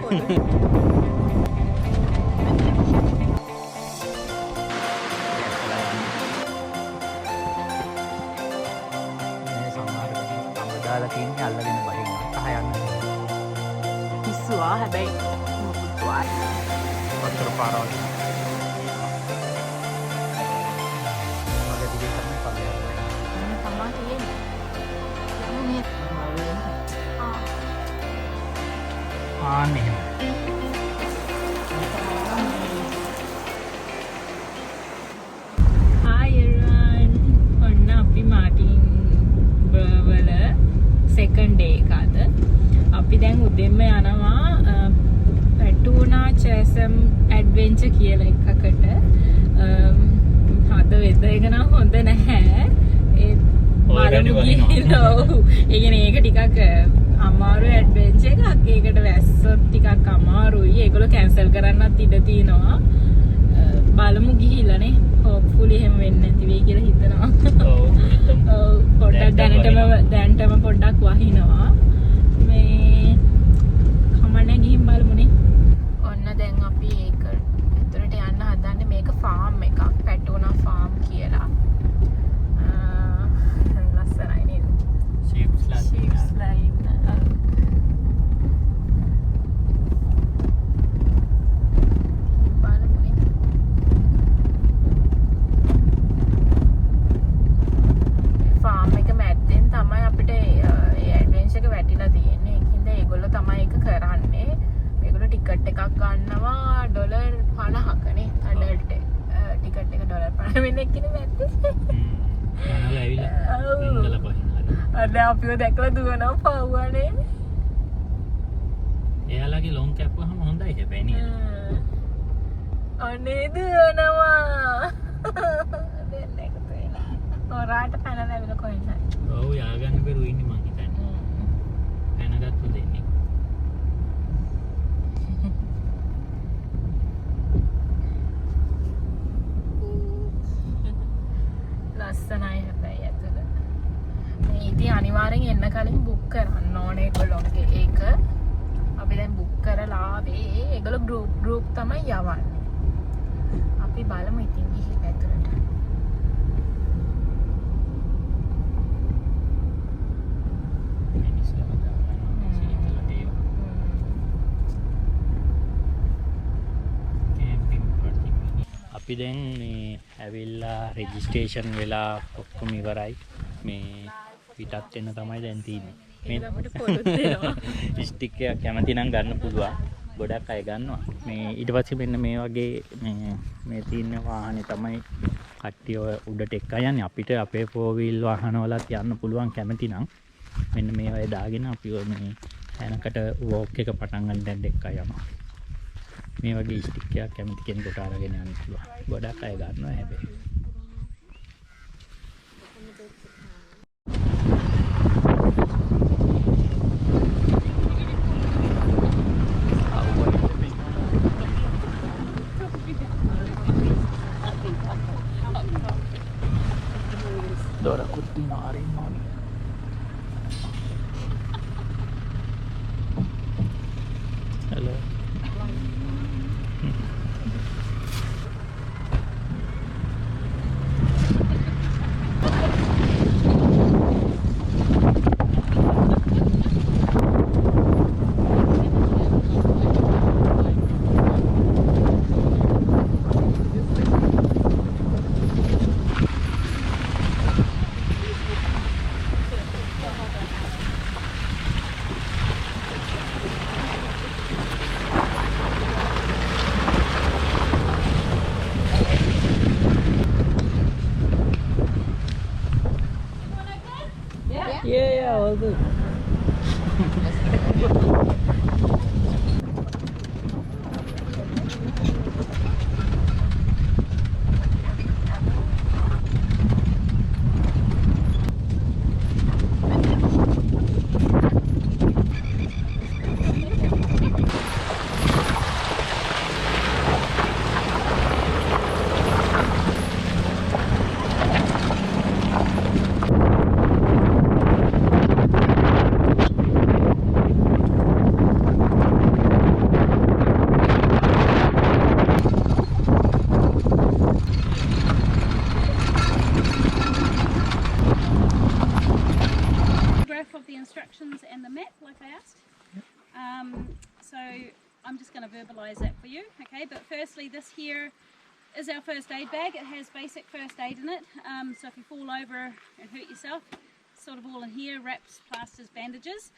දාලා තියෙන්නේ අල්ලගෙන බහින්න සහ යන්න. පිස්සුවා හැබැයි මොකුත් වායි. වතුර පාරවල්. මගේ දිගේ තමයි පල්ලෙහාට. තමා තියෙන්නේ. ආන්නේ. Hi everyone. ඔන්න අපි මාටින් වල second day එක අද. අපි දැන් උදෙන්ම යනවා පැටුනා චැසම් ඇඩ්වෙන්චර් කියලා එකකට. අද වෙදර් එක නම් හොඳ නැහැ. ඒ බලමු ගිහිල්ලා. ඒ කියන්නේ ඒක ටිකක් අමාරු ඇඩ්වෙන්චර් එකක්. ඒකට වැස්සොත් ටිකක් අමාරුයි. ඒගොල්ලෝ කැන්සල් කරන්නත් ඉඩ තියෙනවා. බලමු ගිහිල්ලානේ. හොප්ෆුලි එහෙම වෙන්නේ නැති වෙයි කියලා හිතනවා. ඔව් පොඩ්ඩක් දැනටම පොඩ්ඩක් වහිනවා. මේ කමන්නේ ගිහින් බලමුනේ. ඔන්න දැන් අපි ඒක ඇතුළට යන්න හදන්නේ. මේක ෆාම් එකක්. පැටුනා ෆාම් කියලා. ලස්සනයි නේද? ෂීප්ස්ලා අපිව දැකලා දුවනවා පව්වනේ. එයාලගේ ලොන් කැප් වහම හොඳයි හැබැයි නේද? අනේ දුවනවා. දෙන්න එකතු වෙලා. ඔරාට පැනලා ඇවිල්ලා කොහෙන්ද? ඔව් යාගන්න බැරුව ඉන්නේ මං හිතන්නේ. පැනගත්තු දෙන්නේ. ලස්සනයි හැබැයි ඇතුළ. මේ ඉතින් අනිවාර්යෙන් එන්න කලින් බුක් කරන්න ඕනේ ඒගොල්ලෝගේ ඒක. අපි දැන් බුක් කරලා ආවේ. ඒගොල්ලෝ ගෲප් තමයි යවන්නේ. අපි බලමු ඉතින් ගිහින් ඇතුළට. අපි දැන් මේ ඇවිල්ලා රෙජිස්ට්‍රේෂන් වෙලා ඔක්කොම ඉවරයි. මේ පිටත් වෙන්න තමයි දැන් තියෙන්නේ. මේ ස්ටික් එක කැමති නම් ගන්න පුළුවන්. ගොඩක් අය ගන්නවා. මේ ඊට පස්සේ මෙන්න මේ වගේ මේ තියෙන වාහනේ තමයි කට්ටිය උඩට එක්ක යන්නේ. අපිට අපේ 4 wheel වාහනවලත් යන්න පුළුවන් කැමති නම්. මෙන්න මේ වගේ දාගෙන අපි මේ හැනකට වෝක් එක පටන් ගන්න දැන් එක්ක යනවා. මේ වගේ ස්ටික් එකක් කැමති කෙනෙකුට අරගෙන යන්න පුළුවන්. ගොඩක් අය ගන්නවා හැබැයි. දොරකුත් තියෙනවා අරින්න ඕනේ. hello. Yeah, all good. photograph of the instructions and the map like I asked. So I'm just going to verbalise that for you, okay? But firstly, this here is our first aid bag. It has basic first aid in it. So if you fall over and hurt yourself, sort of all in here, wraps, plasters, bandages,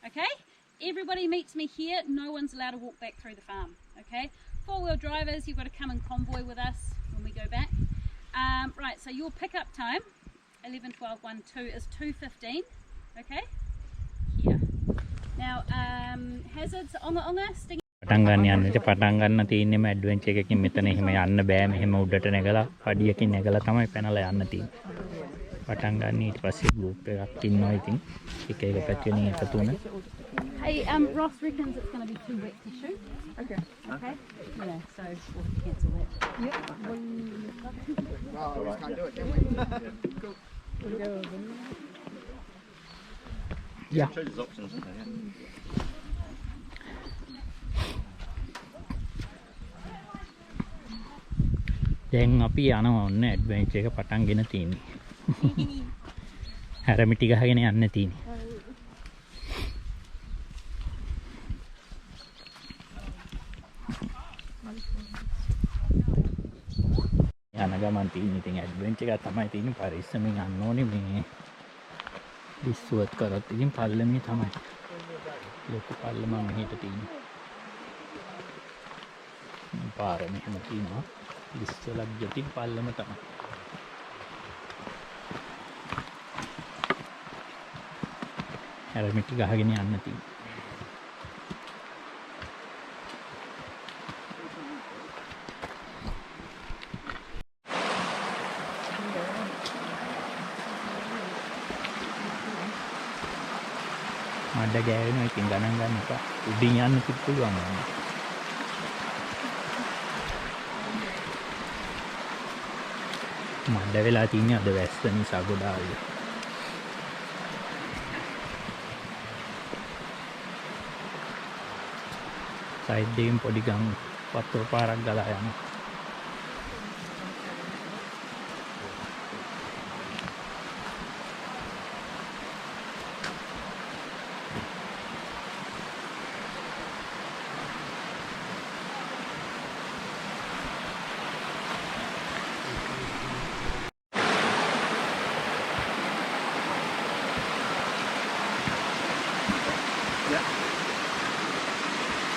okay? Everybody meets me here. No one's allowed to walk back through the farm, okay? Four-wheel drivers, you've got to come in convoy with us when we go back. Right, so your pickup time, 11, 12, 1, 2 is 2:15, okay? Here. Now, hazards on the sting. පටන් ගන්න යන්න පටන් ගන්න තියෙන්නේම adventure එකකින් මෙතන එහෙම යන්න බෑ මෙහෙම උඩට නැගලා පඩියකින් නැගලා තමයි පැනලා යන්න තියෙන්නේ. පටන් ගන්න ඊට පස්සේ ගෲප් එකක් ඉන්නවා ඉතින් එක එක පැත්තෙන් එකතු වෙන. Hey, Ross reckons it's going to be too wet to shoot. Okay. Okay. Yeah, so we'll cancel that. Well, we can't do it, can we? Cool. Yeah. Chooses options, isn't there? දැන් අපි යනවා ඔන්න adventure එක පටන් ගෙන තියෙන්නේ. හැරමිටි ගහගෙන යන්න තියෙන්නේ. යන ගමන් තියෙන්නේ ඉතින් ඇඩ්වෙන්චර් එකක් තමයි තියෙන්නේ පරිස්සමෙන් යන්න ඕනේ මේ විශ්වත් කරත් ඉතින් පල්ලමේ තමයි. ලොකු පල්ලම මෙහෙට තියෙන්නේ. පාර මෙහෙම තියෙනවා. විශ්වලක් යටින් පල්ලම තමයි. හැරමිටි ගහගෙන යන්න තියෙන්නේ. මඩ ගෑවෙනවා ඉතින් ගණන් ගන්න එපා. උඩින් යන්න පුළුවන් නේද? මඩ වෙලා තියන්නේ අද වැස්ස නිසා ගොඩාක්. සයිඩ් එකෙන් පොඩි ගම් වතුර පාරක් ගලා යනවා.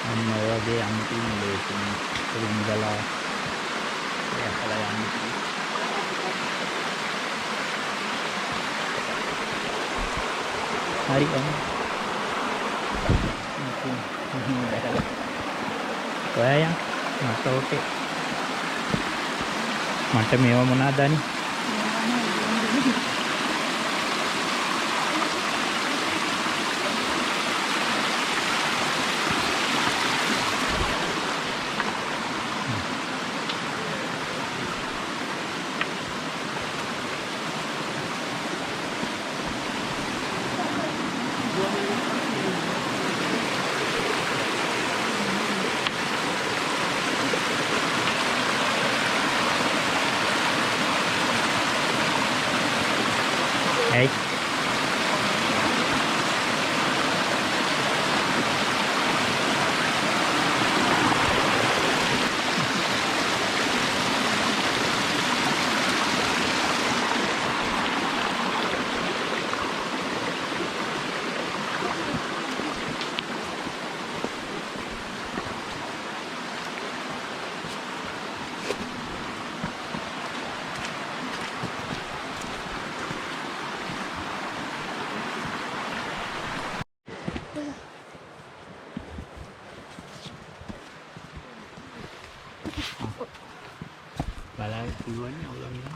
අන්න ඔය වගේ යන්න තියෙන ලේසින් රුම් ගලා යකලා යන්න තියෙනවා. හරි ඔයා මට ඕකේ මට මේව මොනවද අනේ Hey. Balai keluarnya ulang ni.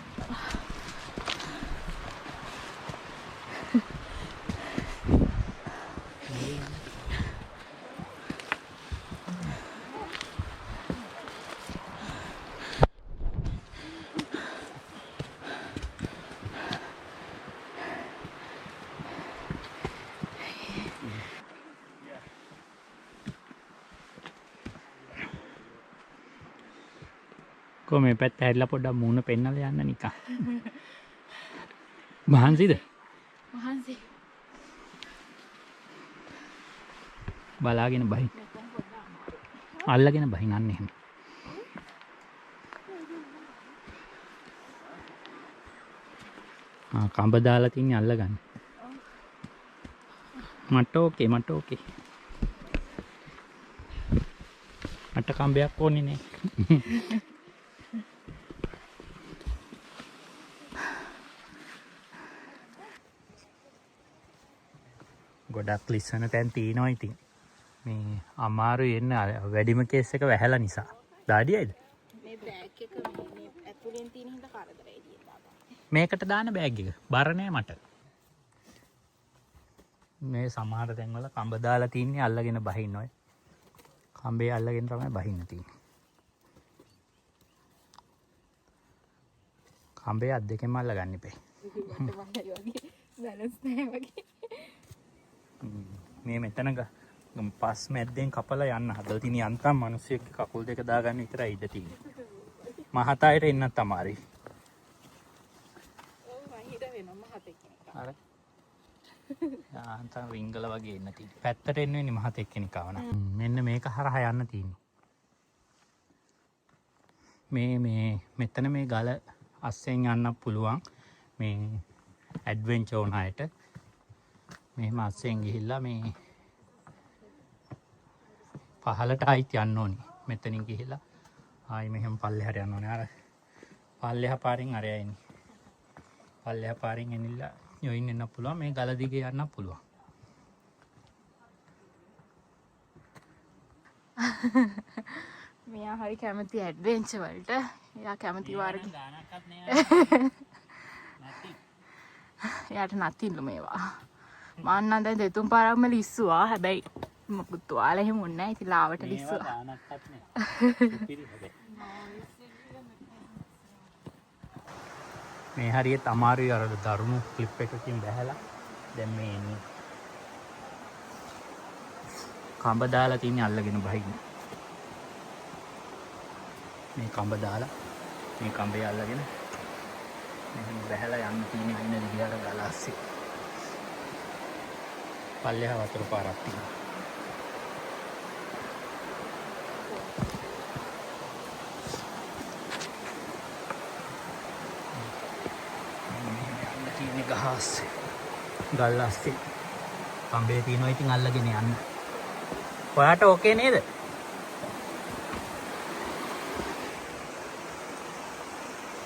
කොහොම මේ පැත්ත හැරිලා පොඩ්ඩක් මූණ පෙන්නලා යන්න නිකන්. මහන්සිද? මහන්සි. බලාගෙන බහින්. අල්ලගෙන බහින් අන්න එහෙම. කඹ දාලා තින්නේ අල්ලගන්න. මට ඕකේ මට කම්බයක් ඕනේ නේ. ගොඩක් ලිස්සන තැන් තියෙනවා ඉතින්. මේ අමාරු එන්න වැඩිම කේස් එක වැහැලා නිසා. දාඩියයිද? මේ බෑග් එක මේ ඇතුලෙන් තියෙන හින්දා කරදරයි දියලා. මේකට දාන බෑග් එක බර නෑ මට. මේ සමහර තැන්වල කඹ දාලා තින්නේ අල්ලගෙන බහින්න ඔය. කඹේ අල්ලගෙන තමයි බහින්න තියෙන්නේ. කඹේ අත් දෙකෙන්ම අල්ලගන්න ඉපේ. බැලන්ස් නැහැ වගේ. මේ මෙතන පස් මැද්දෙන් කපලා යන්න හදලා තියෙන යන්තම් මිනිස්සෙක්ගේ කකුල් දෙක දාගන්න විතරයි ඉඩ තියෙන්නේ. මහතයට එන්නත් අමාරුයි. ඔව් වහිර වෙනවා මහතෙක් කෙනෙක්. අර යාන්තම් රිංගල වගේ එන්න තියෙන්නේ. පැත්තට එන්න වෙන්නේ මහතෙක් කෙනෙක් ආවන. මෙන්න මේක හරහා යන්න තියෙන්නේ. මේ මෙතන මේ ගල අස්සෙන් යන්න පුළුවන්. මේ ඇඩ්වෙන්චර් ඕන අයට මෙහෙම අස්සෙන් ගිහිල්ලා මේ පහලට ආයිත් යන්න ඕනි. මෙතනින් ගිහිල්ලා ආයි මෙහෙම පල්ලෙහාට යන්න ඕනේ. අර පල්ලෙහා පාරින් අරයා එන්නේ. පල්ලෙහා පාරින් එනිලා යොයින් එන්න පුළුවන්. මේ ගල දිගේ යන්න පුළුවන්. මෙයා හරි කැමති ඇඩ්වෙන්චර් වලට. එයා කැමති වර්ග. එයාට නැතිලු මේවා. මම නම් දැන් දෙතුන් පාරක්ම ලිස්සුවා. හැබැයි මොකුත් තුවාල එහෙම උන්නේ නැහැ. ඉතින් ලාවට ලිස්සුවා. මේ හරියට අමාරුයි අර දරුණු ක්ලිප් එකකින් බැහැලා දැන් මේ එන්නේ. කඹ දාලා තින්නේ අල්ලගෙන බහින්න. මේ කඹ දාලා මේ කඹේ අල්ලගෙන මෙහෙම බැහැලා යන්න තියෙන වෙන විදිහට ගලාස්සේ. පල්ලෙහා වතුර පාරක් තියෙනවා. ගහස්සේ ගල් අස්සේ කඹේ තියෙනවා ඉතින් අල්ලගෙන යන්න. ඔයාට ඕකේ නේද?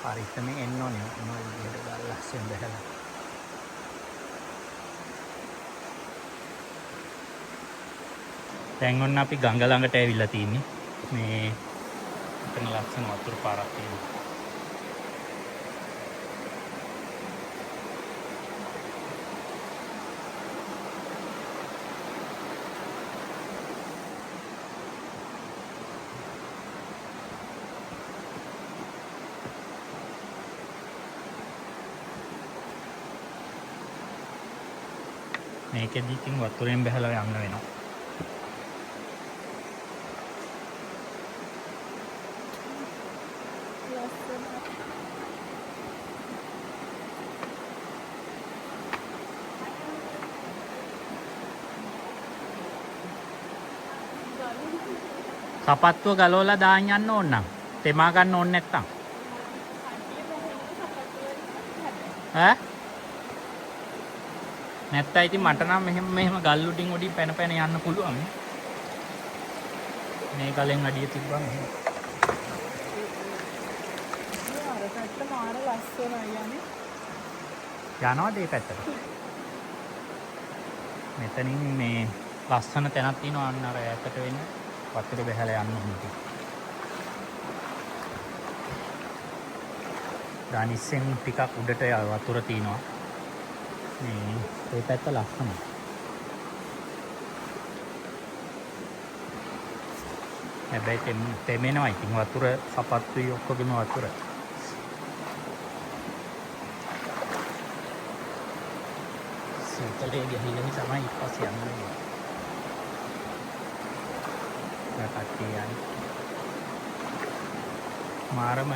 පරිස්සමෙන් එන්න ඕනේ. මොන විදිහට ගල් අස්සෙන් බැහැලා. දැන් ඔන්න අපි ගඟ ළඟට ඇවිල්ලා තියෙන්නේ. මේ මෙතන ලස්සන වතුර පාරක් තියෙනවා. මේකෙදි ඉතින් වතුරෙන් බහලා යන්න වෙනවා. සපත්තුව ගලවලා දාන්න යන්න ඕන නම් තෙමා ගන්න ඕනේ නැත්තම් ඈ නැත්නම් ඉතින් මට නම් මෙහෙම ගල් උඩින් පැන යන්න පුළුවන්. මේ ගලෙන් අඩිය තිබ්බම එහෙම. අර පැත්ත මාර ලස්සනයි යන්නේ. යනවාද මේ පැත්තට? මෙතනින් මේ ලස්සන තැනක් තියෙනවා අන්න අර ඈතට වෙන්න වතුර බහැලා යන්න ඕනේ. ධානිස්සෙන් ටිකක් උඩට වතුර තියෙනවා. මේ පැත්ත ලස්සනයි. හැබැයි තෙමෙනවා ඉතින් වතුර සපත්තුයි ඔක්කොගෙම වතුර. සීතලේ ගිහින් තමයි ඉපස්සේ යන්නේ. කට්ටිය යන්නේ. මාරම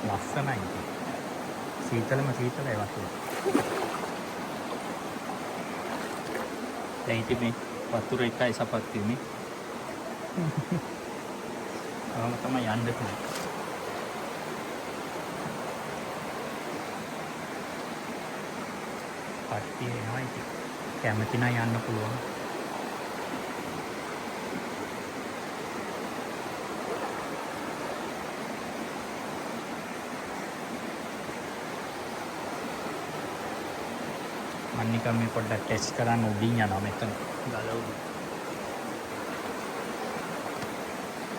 ලස්සනයි. සීතලයි වතුර. දැන් ඉතින් මේ වතුර එකයි සපත් වෙන්නේ. තමයි යන්න පුළුවන්. කට්ටිය එනවා ඉතින්. කැමති නම් යන්න පුළුවන්. මම නිකන් මේ පොඩ්ඩක් ටෙස්ට් කරන්න උඩින් යනවා මෙතන ගල උඩ.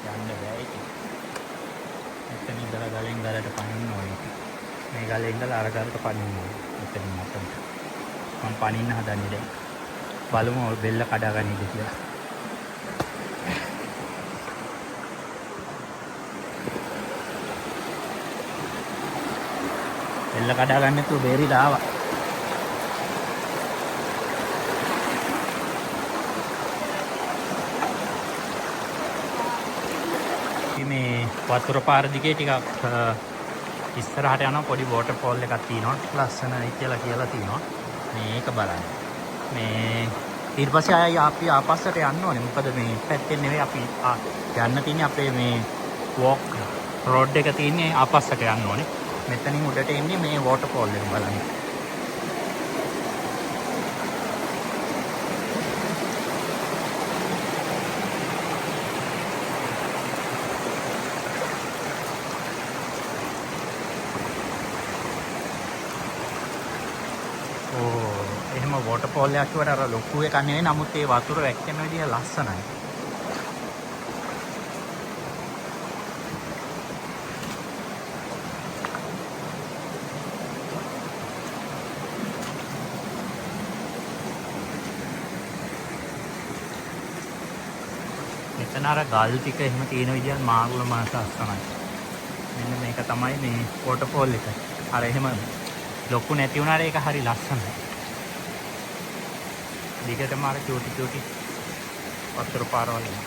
යන්න බෑ ඉතින්. මෙතන ඉඳලා ගලෙන් ගලට පනින්න ඕනේ. මේ ගලේ ඉඳලා අර ගලට පනින්න ඕනේ. මෙතනින් මතන්න. මම පනින්න හදන්නේ දැන්. බලමු බෙල්ල කඩාගන්නේද කියලා. බෙල්ල කඩාගන්න නැතුව බේරිලා ආවා. මේ වතුර පාර දිගේ ටිකක් ඉස්සරහට යනවා පොඩි වෝටර් ෆෝල් එකක් තියෙනවා ලස්සනයි කියලා තියෙනවා. මේක බලන්න. මේ ඊට පස්සේ අපි ආපස්සට යන්න ඕනේ. මොකද මේ පැත්තෙන් නෙවෙයි අපි යන්න තියෙන්නේ අපේ මේ වෝක් රෝඩ් එක තියෙන්නේ ආපස්සට යන්න ඕනේ. මෙතනින් උඩට එන්නේ මේ වෝටර් ෆෝල් එක බලන්න. වෝටර් ෆෝල් එකක් වල අර ලොකු එකක් නෙවෙයි නමුත් ඒ වතුර වැක්කෙන විදිහ ලස්සනයි. මෙතන අර ගල් ටික එහෙම තියෙන විදිහත් මාර්ගල මාස ලස්සනයි. මෙන්න මේක තමයි මේ වෝටර් ෆෝල් එක. අර එහෙම ලොකු නැති වුණාට ඒක හරි ලස්සනයි. දිගටම අර චූටි වතුර පාරවල් එනවා.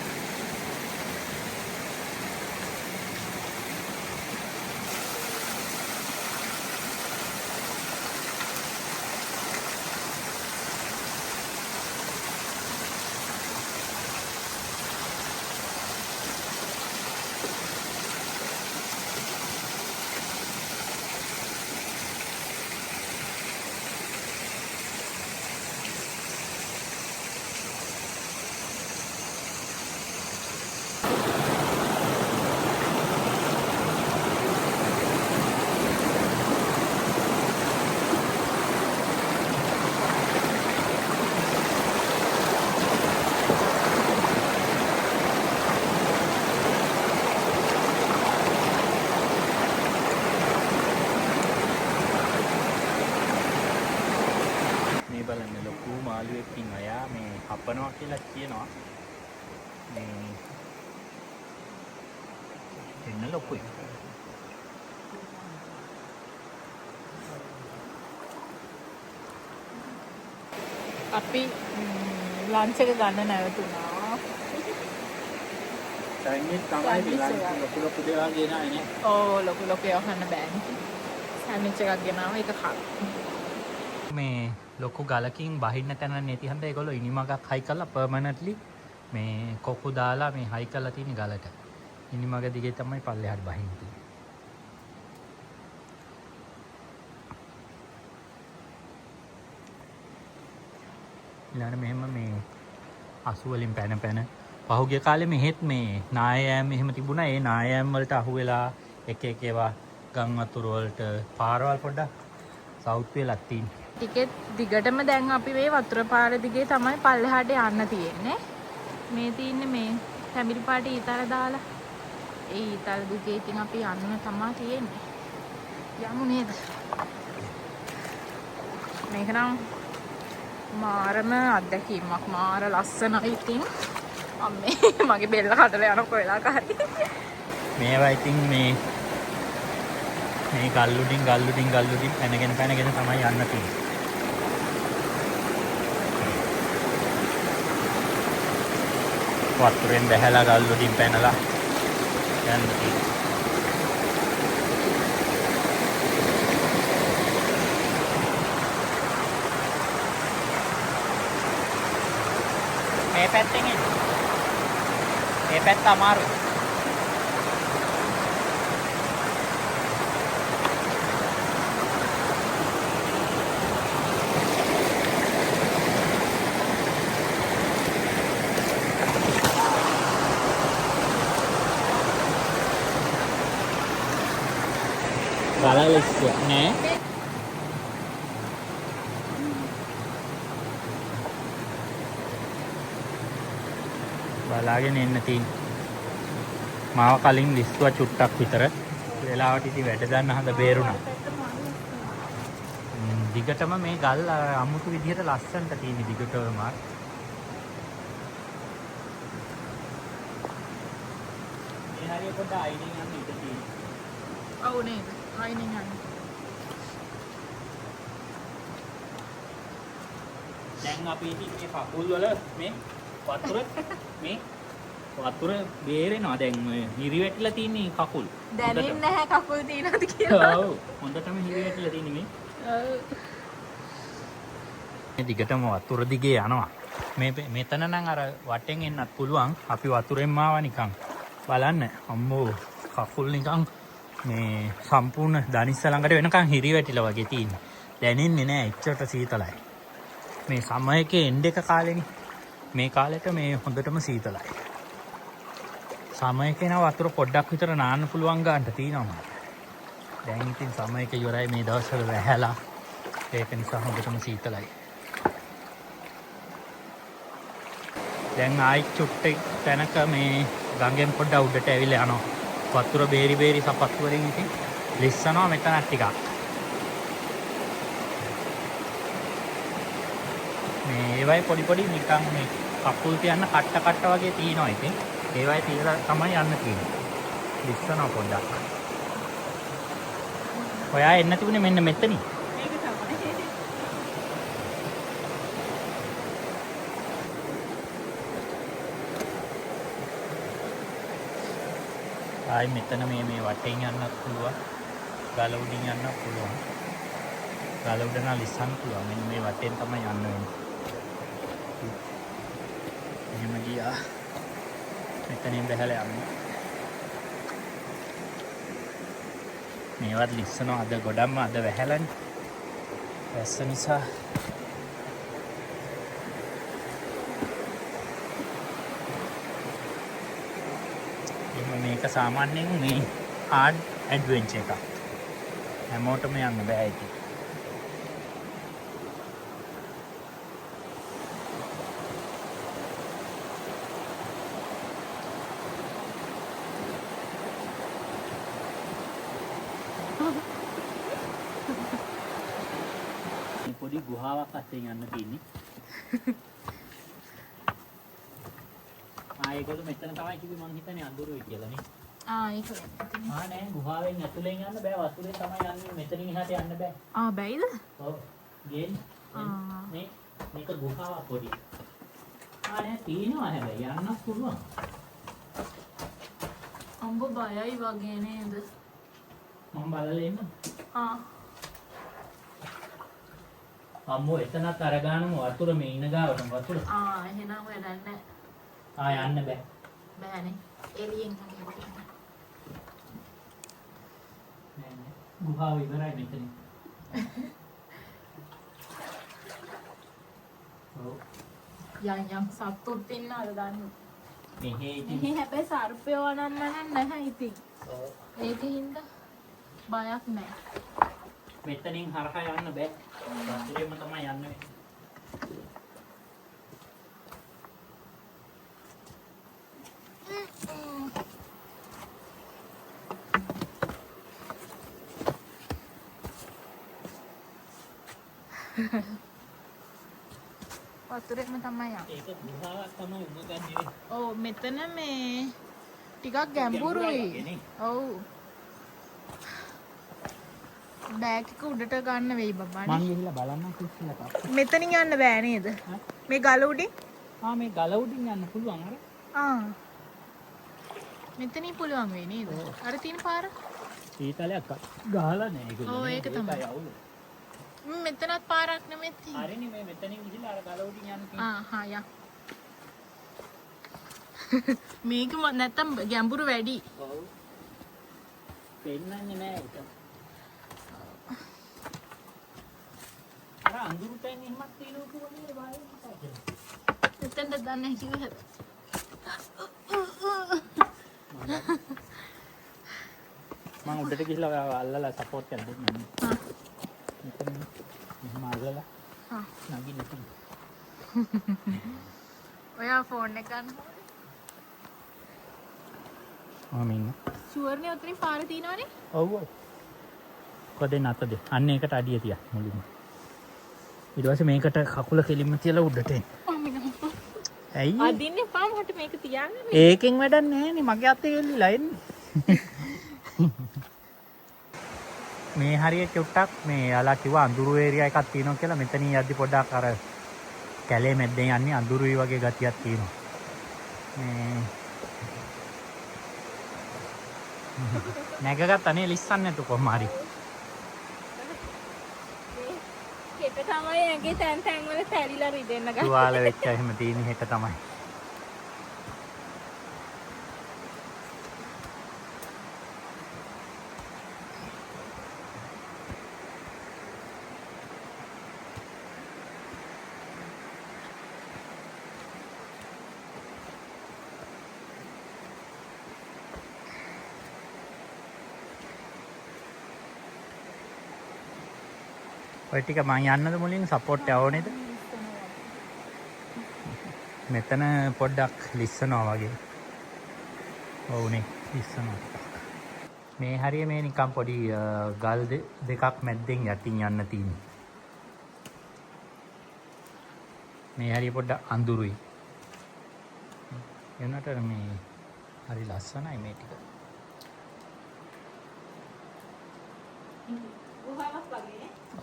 බලන්න ලොකු මාළුවෙක් ඉන්නවා. යා මේ හපනවා කියලා කියනවා. මේ එන්න ලොකුයි. අපි ලන්ච් එක ගන්න නැවතුණා. චයිනීස් තමයි ලොකු දේවල් ගෙනාවේ නේ. ඕ ලොකු ඒවා කන්න බෑනේ. සෑන්ඩ්විච් එකක් ගෙනාවා ඒක කන්න. මේ ලොකු ගලකින් බහින්න තැන නැති හන්ද ඒගොල්ලෝ ඉනිමගක් හයි කරලා පර්මනන්ට්ලි මේ කොකු දාලා මේ හයි කරලා තියෙන ගලට. ඉනිමග දිගේ තමයි පල්ලෙහාට බහින්නේ. ඊළඟ මෙහෙම මේ අසු වලින් පැන පහුගිය කාලේ මෙහෙත් මේ නායෑම් එහෙම තිබුණා. ඒ නායෑම් වලට අහු වෙලා එක ඒවා ගම් වතුර වලට පාරවල් පොඩ්ඩක් සවුත් වෙලක් තියෙනවා. ටිකෙත් දිගටම දැන් අපි මේ වතුර පාර දිගේ තමයි පල්ලෙහාට යන්න තියෙන්නේ. මේ තියෙන්නේ මේ තැඹිලි පාට ඊතල දාලා. ඒ ඊතල දිගේ ඉතින් අපි යන්න තමයි තියෙන්නේ. යමු නේද? මේක නම් මාරම අත්දැකීමක්. මාර ලස්සනයි ඉතින්. අම්මේ මගේ බෙල්ල කඩලා යන කොයිලාක හරි. මේවා ඉතින් මේ ගල්ලුඩින් පැනගෙන තමයි යන්න තියෙන්නේ. වතුරෙන් බැහැලා ගල්ලුඩින් පැනලා යන්න තියෙනවා. මේ පැත්තෙන් එන්න. මේ පැත්ත අමාරුයි. බලලෙස්ස නෑ. බලාගෙන එන්න තියෙන්නේ. මාව කලින් ලිස්තුවා චුට්ටක් විතර. වෙලාවට ඉතින් වැඩ ගන්න හඳ බේරුණා. දිගටම මේ ගල් අමුතු විදිහට ලස්සනට තියෙන දිගටම මාත්. මේ හරිය පොඩ්ඩ අයිනින් යන්න ඉඳ තියෙනවා. ඔව් නේද? අයිනින් යන්න. දැන් අපි ඉතින් මේ කකුල් වල මේ වතුර බේරෙනවා. දැන් ඔය හිරි වැටිලා තියෙන කකුල්. දැනෙන්නේ නැහැ කකුල් තියනවාද කියලා. ඔව්. හොඳටම හිරි වැටිලා තියෙන මේ. ඔව්. මේ දිගටම වතුර දිගේ යනවා. මෙතන නම් අර වටෙන් එන්නත් පුළුවන්. අපි වතුරෙන්ම ආවා නිකන්. බලන්න. අම්මෝ කකුල් නිකන් මේ සම්පූර්ණ දනිස්ස ළඟට වෙනකන් හිරි වැටිලා වගේ තියෙන්නේ. දැනෙන්නේ නැහැ. එච්චරට සීතලයි. මේ සමයකේ එන්ඩ් එක කාලෙනේ. මේ කාලෙට මේ හොඳටම සීතලයි. සමයකේ නා වතුර පොඩ්ඩක් විතර නාන්න පුළුවන් ගන්නට තියෙනවා. දැන් ඉතින් සමයක ඉවරයි මේ දවස්වල වැහැලා. ඒක නිසා හොඳටම සීතලයි. දැන් ආයි චුට්ටක් තැනක මේ ගඟෙන් පොඩ්ඩක් උඩට ඇවිල්ලා යනවා. වතුර බේරි සපත්තු වලින් ඉතින් ලිස්සනවා මෙතන ටිකක්. මේ ඒවයි පොඩි නිකන් මේ කකුල් තියන්න කට්ට වගේ තියෙනවා ඉතින්. ඒවයි තියලා තමයි යන්න තියෙන්නේ. ලිස්සනවා පොඩ්ඩක්. ඔයා එන්න තිබුණේ මෙන්න මෙතනින්. මේක තමයි. ආයි මෙතන මේ වටෙන් යන්නත් පුළුවන්. ගල උඩින් යන්නත් පුළුවන්. ගල උඩ නම් ලිස්සන්න පුළුවන්. මෙන්න මේ වටෙන් තමයි යන්න වෙන්නේ. එහෙම ගියා. මෙතනින් බහලා යන්න. මේවත් ලිස්සනවා අද ගොඩක්ම අද වැහැලානේ. වැස්ස නිසා. මේක සාමාන්‍යයෙන් මේ හાર્ඩ් ඇඩ්වෙන්චර් එකක්. හැමෝටම යන්න බෑ ඒක. පොඩි ගුහාවක් අස්සෙන් යන්න තියෙන්නේ. ඒගොල්ලෝ මෙතන තමයි කිව්වේ මං හිතන්නේ අඳුරුයි කියලා නේ. ඒක නෑ ගුහාවෙන් ඇතුලෙන් යන්න බෑ වතුරේ තමයි යන්නේ මෙතනින් එහාට යන්න බෑ. බැයිද? ඔව්. ගේන්න. මේක ගුහාවක් පොඩි. නෑ තියෙනවා හැබැයි යන්නත් පුළුවන්. අම්බ බයයි වගේ නේද? මම බලලා එන්න. අම්මෝ එතනත් අරගානම වතුර මේ ඉන ගාවටම වතුර. එහෙනම් වැඩක් නෑ. යන්න බෑ. බෑනේ. එළියෙන් නෑ. ගුහාව ඉවරයි මෙතන. ඔව්. යම් සතුටුත් ඉන්නවද දන්නේ. මෙහෙ ඉතින් මෙහෙ හැබැයි සර්පයෝ නම් නැහැ ඉතින්. ඔව්. ඒකින්ද බයක් නෑ. මෙතනින් හරහා යන්න බෑ. වතුරේම තමයි යන්නේ. වතුරේම තමයි යන්නේ. ඒක ගුහාවක් තමයි උඹ ගන්නේ. ඔව් මෙතන මේ ටිකක් ගැඹුරුයි. ඔව්. බෑග් එක උඩට ගන්න වෙයි බබානේ. මං ගිහිල්ලා බලන්න කිව්ලා. මෙතනින් යන්න බෑ නේද? මේ ගල උඩින්? මේ ගල උඩින් යන්න පුළුවන් අර. මෙතනින් පුළුවන් වෙයි නේද? අර තියෙන පාර? සීතලයක් ගහලා නෑ ඒක. ඔව් ඒක තමයි. මෙතනත් පාරක් නෙමෙයි තියෙන්නේ. හරිනේ මේ මෙතනින් ගිහිල්ලා අර ගල උඩින් යන්න තියෙනවා. යා. මේක නැත්තම් ගැඹුරු වැඩි. ඔව්. පෙන්නන්නේ නෑ ඒක. අර අඳුරු තැන් එහෙමත් තියෙනවා කියන්නේ බාහිර මොකක්ද? එතනද දන්නේ කිව්වද? මම උඩට ගිහිල්ලා අල්ලලා සපෝට් කරලා දෙන්නම්. හා. මෙතන මෙහෙම අල්ලලා හා. නගින්න තියෙනවා. ඔයා ෆෝන් එක ගන්න. මම ඉන්න. ෂුවර්නේ උතරින් පාර තියනවනේ. ඔව් ඔව්. කොහෙද නැතද? අන්න ඒකට අඩිය තියා මුලින්ම. ඊට පස්සේ මේකට කකුල කෙලින්ම තියලා උඩට එන්න. ඇයි? අදින්නේ පාම හට මේක තියාගන්න. ඒකෙන් වැඩක් නැහැනේ මගේ අතේ එල්ලිලා එන්නේ. මේ හරිය චුට්ටක් මේ යාලා කිව්වා අඳුරු ඒරියා එකක් තියෙනවා කියලා මෙතනින් යද්දි පොඩ්ඩක් අර කැලේ මැද්දෙන් යන්නේ අඳුරුයි වගේ ගතියක් තියෙනවා. මේ නැගගත්ත අනේ ලිස්සන්න නැතු කොහොම හරි. හෙට තමයි ඇගේ තැන් තැන් වල තැලිලා රිදෙන්න ගන්න. තුවාල වෙච්ච එහෙම තියෙන හෙට තමයි. ඔය ටික මං යන්නද මුලින් සපෝට් එක ඕනේද? මෙතන පොඩ්ඩක් ලිස්සනවා වගේ. ඔව්නේ ලිස්සනවා. මේ හරිය මේ නිකන් පොඩි ගල් දෙකක් මැද්දෙන් යටින් යන්න තියෙන්නේ. මේ හරිය පොඩ්ඩක් අඳුරුයි. එනට මේ හරි ලස්සනයි මේ ටික.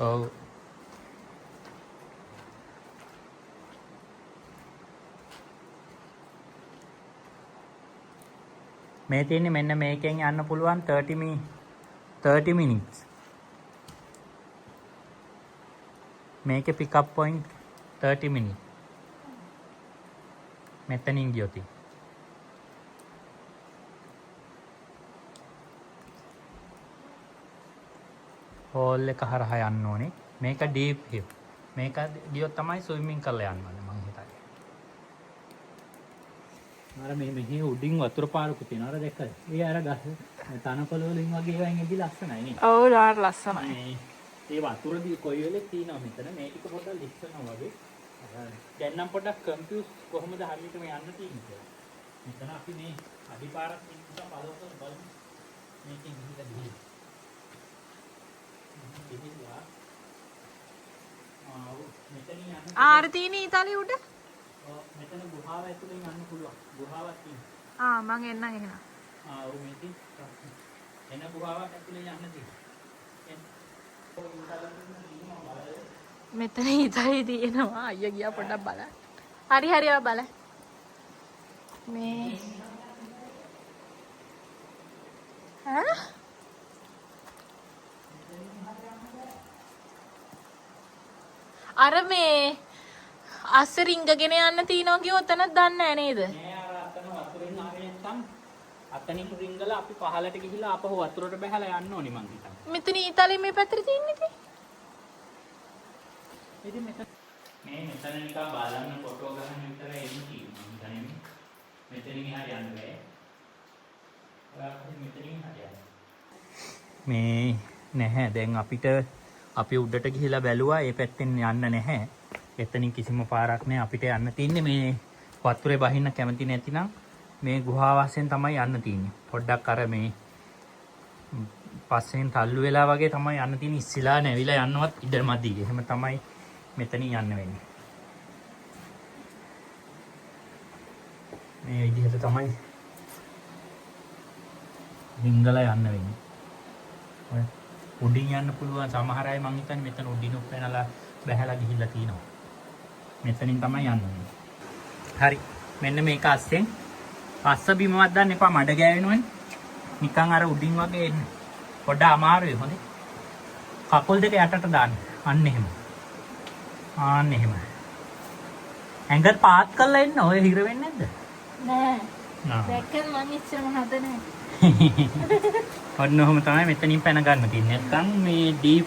ඔව්. මේ තියෙන්නේ මෙන්න මේකෙන් යන්න පුළුවන් 30 minutes. මේකේ pick up point 30 minutes. මෙතනින් ගියොත් හෝල් එක හරහා යන්න ඕනේ. මේක ඩීප් හිප්. මේක ගියොත් තමයි ස්විමින් කරලා යන්න ඕනේ මං හිතන්නේ. අර මෙහි උඩින් වතුර පාරකුත් තියෙනවා. අර දැක්කද? ඒ අර ගස් තනකොළ වලින් වගේ ඒවායින් එදි ලස්සනයි නේ. ඔව් ඩාර් ලස්සනයි. ඒ වතුරදී කොයි වෙලෙත් තියෙනවා මෙතන. මේ ටික පොඩ්ඩක් ලිස්සනවා වගේ. දැන් නම් පොඩ්ඩක් කන්ෆියුස් කොහොමද හරියට මේ යන්න තියෙන්නේ කියලා. මෙතන අපි මේ අඩිපාරක් ඉන්න බලමු. මේකෙන් ගිහිල්ලා ගිහින්. ආර තියෙන ඊතලිය උඩ? ඔව් මෙතන ගුහාව ඇතුලෙන් යන්න පුළුවන්. ගුහාවක් තියෙනවා. මං එන්නම් එහෙනම්. ඔව් මේකේ එන ගුහාවක් ඇතුලෙන් යන්න තියෙනවා. මෙතන ඊතලිය තියෙනවා. අයියා ගියා පොඩ්ඩක් බලන්න. හරි හරි ආ බලන්න. මේ ඈ අර මේ අස්ස රිංගගෙන යන්න තියනවා කිව්ව ඔතනක් දන්නේ නැහැ නේද? නෑ අර අතන වතුරෙන් ආවේ නැත්නම් අතනින් රිංගලා අපි පහලට ගිහිල්ලා ආපහු වතුරට බහැලා යන්න ඕනි මං හිතන්නේ. මෙතන ඊතලිය මේ පැත්තට තියෙන්නේ ඉතින්. ඉතින් මෙතන නිකන් බලන්න ෆොටෝ ගන්න විතරයි එන්නේ තියෙන්නේ. මං හිතන්නේ මෙතනින් එහාට යන්න බෑ. ඔයාලා මෙතනින් එහාට යන්න. මේ නැහැ දැන් අපිට අපි උඩට ගිහිලා බැලුවා ඒ පැත්තෙන් යන්න නැහැ. එතනින් කිසිම පාරක් නැහැ. අපිට යන්න තියෙන්නේ මේ වතුරේ බහින්න කැමති නැතිනම් මේ ගුහාවාසයෙන් තමයි යන්න තියෙන්නේ. පොඩ්ඩක් අර මේ පස්සෙන් තල්ලු වෙලා වගේ තමයි යන්න තියෙන්නේ. ඉස්සිලා නැවිලා යන්නවත් ඉඩ මදි. එහෙම තමයි මෙතනින් යන්න වෙන්නේ. මේ විදිහට තමයි රිංගලා යන්න වෙන්නේ. ඔය උඩින් යන්න පුළුවන් සමහර අය මං හිතන්නේ මෙතන උඩින් උපැනලා බැහැලා ගිහිල්ලා තිනවා. මෙතනින් තමයි යන්න ඕනේ. හරි. මෙන්න මේක අස්සෙන් අස්ස බිමවත් දාන්න එපා මඩ ගෑවෙනවනේ. නිකන් අර උඩින් වගේ එන්න. පොඩ්ඩ අමාරුයි හොඳේ. කකුල් දෙක යටට දාන්න. අන්න එහෙම. ආන්න එහෙම. ඇඟට පාත් කරලා එන්න. ඔය හිර වෙන්නේ නැද්ද? නෑ. දැක්කද මම ඉස්සර මහත නැහැ. ඔන්න ඔහම තමයි මෙතනින් පැන ගන්න තියෙන්නේ. නැත්නම් මේ ඩීප්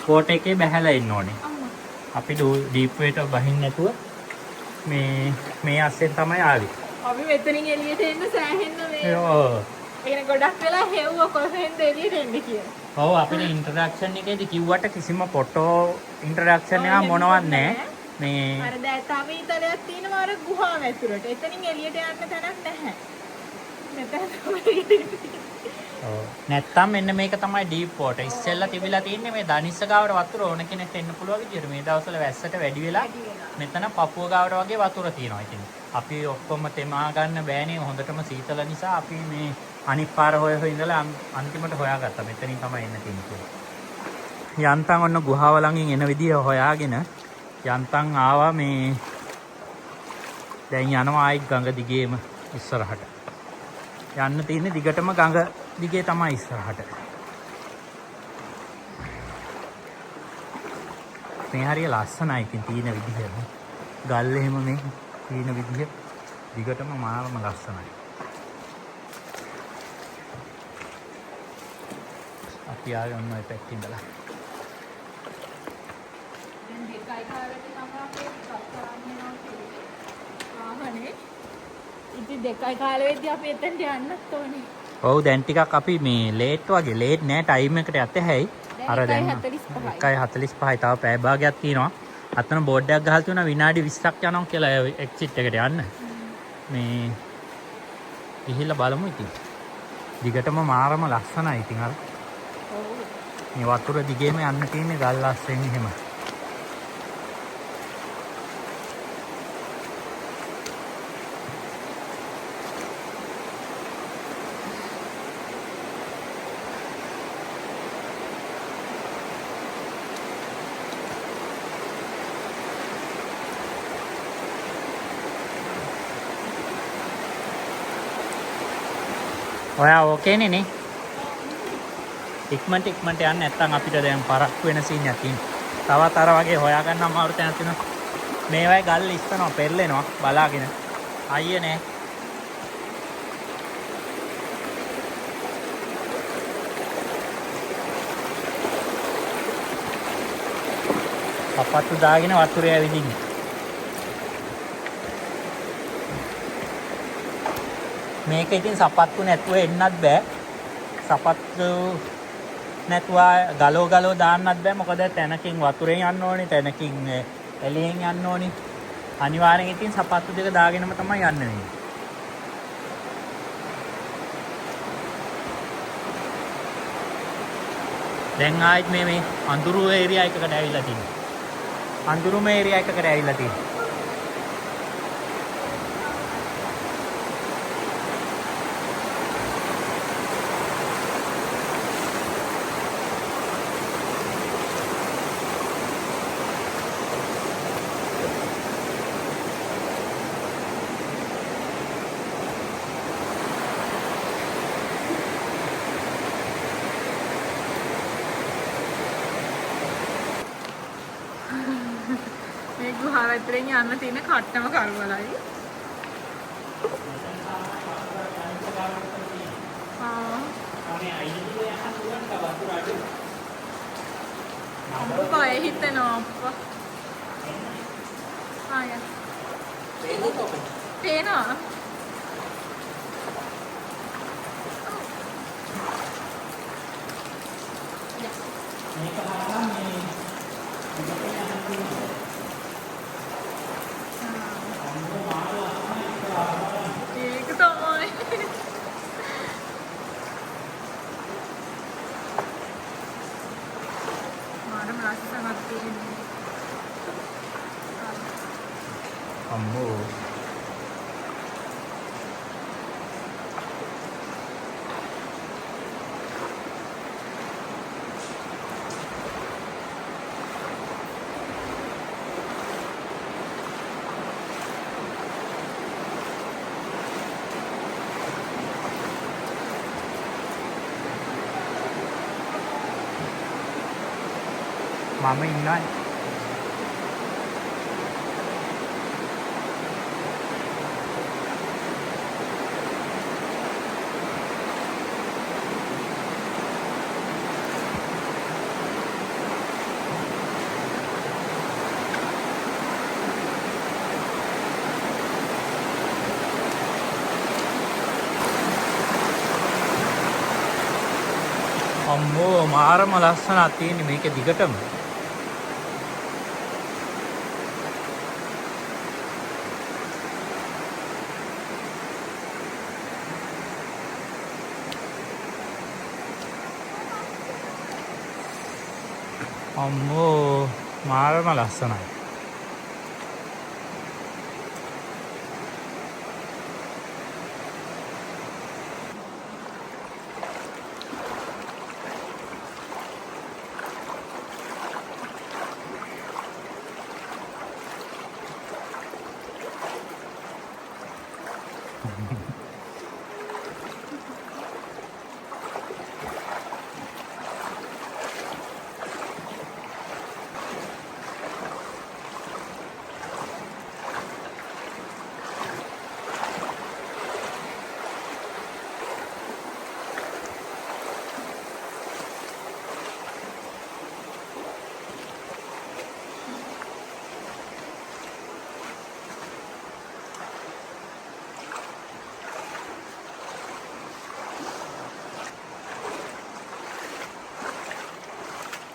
වෝටර් එකේ බැහැලා ඉන්න ඕනේ. අපි ඩීප් වේට බහින්න නැතුව මේ අස්සෙන් තමයි ආවේ. අපි මෙතනින් එළියට එන්න සෑහෙන්න මේ. ඔව්. ඒකනේ ගොඩක් වෙලා හෙව්ව කොහෙන්ද එළියට එන්නේ කියලා. ඔව් අපේ ඉන්ට්‍රොඩක්ෂන් එකේදී කිව්වට කිසිම ෆොටෝ ඉන්ට්‍රොඩක්ෂන් එක මොනවත් නැහැ. මේ අර දැන් තව ඊතලයක් තියෙනවා අර ගුහාව ඇතුළට. එතනින් එළියට යන්න තැනක් නැහැ. මෙතන තමයි. ඔව්. නැත්තම් මෙන්න මේක තමයි ඩීප් වෝටර්. ඉස්සෙල්ලා තිබිලා තියෙන්නේ මේ දනිස්ස ගාවට වතුර ඕන කෙනෙක්ට එන්න පුළුවන් විදියට. මේ දවස්වල වැස්සට වැඩි වෙලා මෙතන පපුව ගාවට වගේ වතුර තියෙනවා. ඉතින් අපි ඔක්කොම තෙමා ගන්න බෑනේ හොඳටම සීතල නිසා අපි මේ අනිත් පාර හොය ඉඳලා අන්තිමට හොයාගත්තා. මෙතනින් තමයි එන්න තියෙන්නේ. යන්තම් ඔන්න ගුහාව ළඟින් එන විදිය හොයාගෙන යන්තම් ආවා මේ දැන් යනවා ආයි ගඟ දිගේම ඉස්සරහට. යන්න තියෙන්නේ දිගටම ගඟ දිගේ තමයි ඉස්සරහට. මේ හරිය ලස්සනයි ඉතින් තියෙන විදිහ. ගල් එහෙම මේ තියෙන විදිහ දිගටම මාරම ලස්සනයි. අපි ආවේ ඔන්න ඔය පැත්තේ ඉඳලා. දැන් දෙකයි කාලෙට තමයි අපි කස්සාරන්නේ ආවනේ. ඉතින් දෙකයි කාලෙ වෙද්දී අපි එතනට යන්නත් ඕනේ. ඔව් දැන් ටිකක් අපි මේ ලේට් වගේ ලේට් නෑ ටයිම් එකට යත්තේ හැයි. අර දැන් 1:45යි තව පැය භාගයක් තියෙනවා. අතන බෝඩ් එකක් ගහලා තියෙනවා විනාඩි 20ක් යනවා කියලා එක්සිට් එකට යන්න. මේ ගිහිල්ලා බලමු ඉතින්. දිගටම මාරම ලස්සනයි ඉතින් අර. ඔව්. මේ වතුර දිගේම යන්න තියෙන්නේ ගල් අස්සෙන් එහෙම. ඔයා ඕකේනේ නේ? ඉක්මනට යන්න නැත්නම් අපිට දැන් පරක්කු වෙන සීන් එකක් තියෙනවා. තවත් අර වගේ හොයාගන්න අමාරු තැනක් තියෙනවා. මේ වගේ ගල් ඉස්සනවා පෙරලෙනවා බලාගෙන. අයියේ නෑ. අපත්තු දාගෙන වතුරේ ඇවිදින්නේ. මේක ඉතින් සපත්තු නැතුව එන්නත් බෑ. සපත්තු නැතුව ගලෝ දාන්නත් බෑ. මොකද තැනකින් වතුරෙන් යන්න ඕනේ, තැනකින් එළියෙන් යන්න ඕනේ. අනිවාර්යෙන් ඉතින් සපත්තු දෙක දාගෙනම තමයි යන්න වෙන්නේ. දැන් ආයිත් මේ අඳුරු ඒරියා එකකට ඇවිල්ලා තියෙනවා. අඳුරුම ඒරියා එකකට ඇවිල්ලා තියෙනවා. මේ ගුහාව ඇතුලෙන් යන්න තියෙන කට්ටම කරවලයි. අප්පා හිතෙනවා අප්පා. පේනවා. ඒක තමයි. මාරම ලස්සනක් තියෙන්නේ. අම්මෝ මම ඉන්නයි. අම්මෝ මාරම ලස්සනක් තියෙන්නේ මේක දිගටම. අම්මෝ මාරම ලස්සනයි.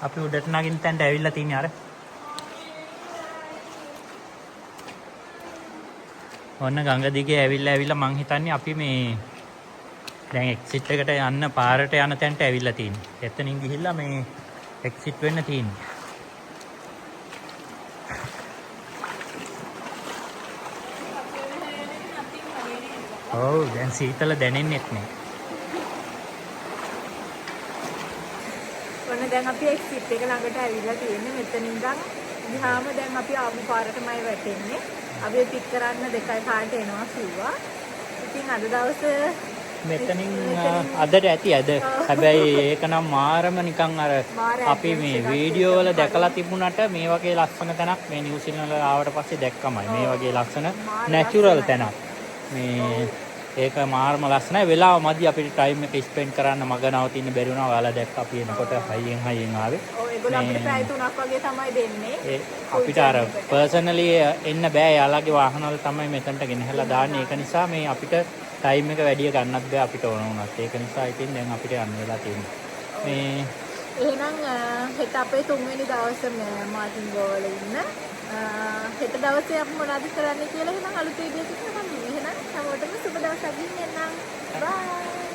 අපි උඩට නගින්න තැනට ඇවිල්ලා තියෙන්නේ අර. ඔන්න ගඟ දිගේ ඇවිල්ලා මං හිතන්නේ අපි මේ දැන් එක්සිට් එකට යන්න පාරට යන තැනට ඇවිල්ලා තියෙන්නේ. එතනින් ගිහිල්ලා මේ එක්සිට් වෙන්න තියෙන්නේ. ඔව් දැන් සීතල දැනෙන්නෙත් නෑ. ඔන්න දැන් අපි එක්සිට් එක ළඟට ඇවිල්ලා තියෙන්නේ. මෙතනින් ඉඳන් ගියාම දැන් අපි ආපු පාරටමයි වැටෙන්නේ. අපි පික් කරන්න 2යි පාරට එනවා කිව්වා. ඉතින් අද දවසේ මෙතනින් අදට ඇති අද. හැබැයි ඒක නම් මාරම නිකන් අර අපි මේ වීඩියෝ වල දැකලා තිබුණාට මේ වගේ ලස්සන තැනක් මේ නිව්සීලන්ත වල ආවට පස්සේ දැක්කමයි. මේ වගේ ලස්සන නැචරල් තැනක්. මේ ඒක මාරම ලස්සනයි. වෙලාව මදි අපිට ටයිම් එක ස්පෙන්ඩ් කරන්න මග නවතින්න බැරි වුණා. ඔයාලා දැක්ක අපි එනකොට හයියෙන් ආවේ. ඔව් ඒගොල්ලෝ අපිට පැය 3ක් වගේ තමයි දෙන්නේ. අපිට අර පර්සනලි එන්න බෑ. යාළුවගේ වාහන වල තමයි මෙතනට ගෙනහැලා දාන්නේ. ඒක නිසා මේ අපිට ටයිම් එක වැඩි ගන්නත් බෑ අපිට ඕන වුණත්. ඒක නිසා ඉතින් දැන් අපිට යන්න වෙලා තියෙනවා. මේ එහෙනම් හෙට අපේ 3 වෙනි දවසේ මාටින් ගෝවල ඉන්න. හෙට දවසේ අපි මොනවද කරන්න කියලා එහෙනම් අලුත් වීඩියෝ එකක් ගන්න. එහෙනම් හැමෝටම සුබ දවසක් ගිහින් එන්නම්. බයි.